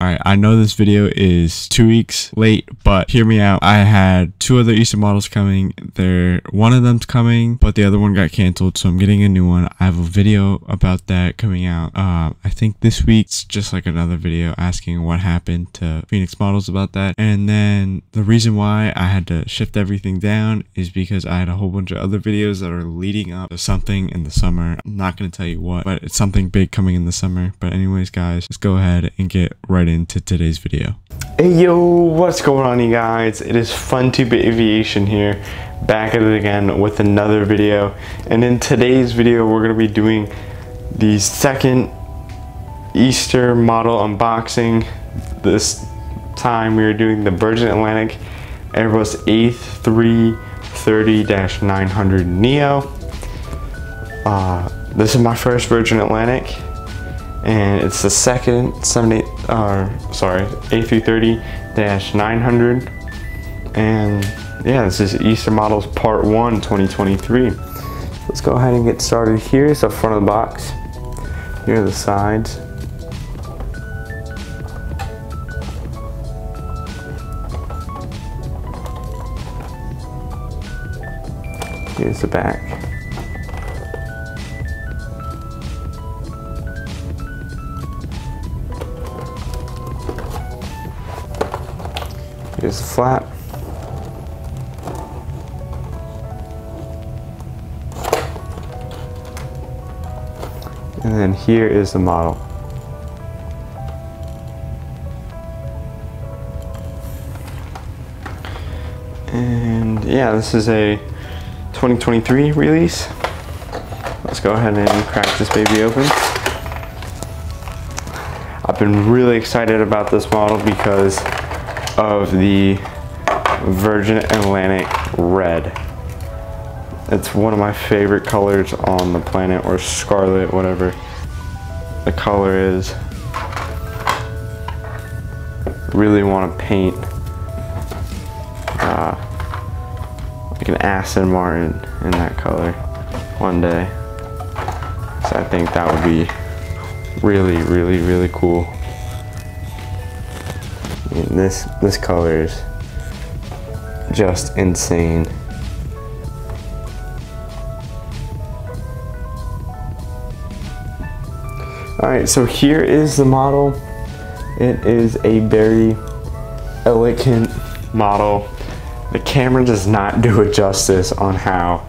Alright, I know this video is 2 weeks late, but hear me out. I had 2 other Easter models coming. One of them's coming, but the other one got canceled, so I'm getting a new one. I have a video about that coming out. I think this week's just like another video asking what happened to Phoenix models about that. And then the reason why I had to shift everything down is because I had a whole bunch of other videos that are leading up to something in the summer. I'm not going to tell you what, but it's something big coming in the summer. But anyways, guys, let's go ahead and get right into today's video. Hey yo, what's going on, you guys? It is FunTube Aviation here, back at it again with another video. And in today's video, we're going to be doing the second Easter model unboxing. This time we are doing the Virgin Atlantic Airbus A330 900NEO. This is my first Virgin Atlantic, and it's the second A330-900, and yeah, this is Easter Models Part 1 2023. Let's go ahead and get started. Here's the front of the box. Here are the sides. Here's the back. Here's the flap. And then here is the model. And yeah, this is a 2023 release. Let's go ahead and crack this baby open. I've been really excited about this model because of the Virgin Atlantic red. It's one of my favorite colors on the planet, or scarlet, whatever the color is. Really want to paint like an Aston Martin in that color one day. So I think that would be really cool. And this color is just insane. Alright, so here is the model. It is a very elegant model. The camera does not do it justice on how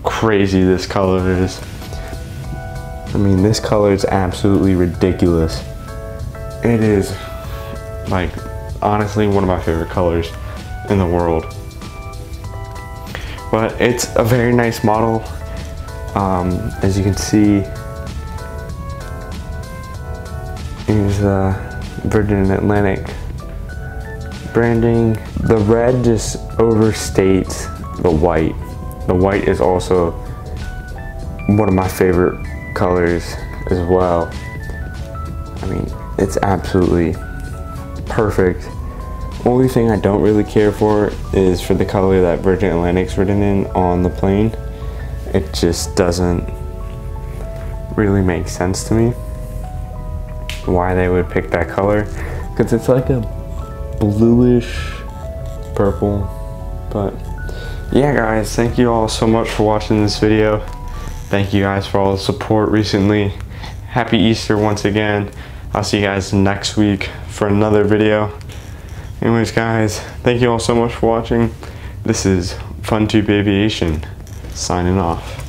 crazy this color is. I mean, this color is absolutely ridiculous. It is, like, honestly one of my favorite colors in the world. But it's a very nice model. As you can see, here's the Virgin Atlantic branding. The red just overstates the white. The white is also one of my favorite colors as well. I mean, it's absolutely perfect. Only thing I don't really care for is for the color that Virgin Atlantic's written in on the plane. It just doesn't really make sense to me why they would pick that color, because it's like a bluish purple. But yeah, guys, thank you all so much for watching this video. Thank you guys for all the support recently. Happy Easter once again. I'll see you guys next week for another video. Anyways, guys, thank you all so much for watching. This is FunTube Aviation signing off.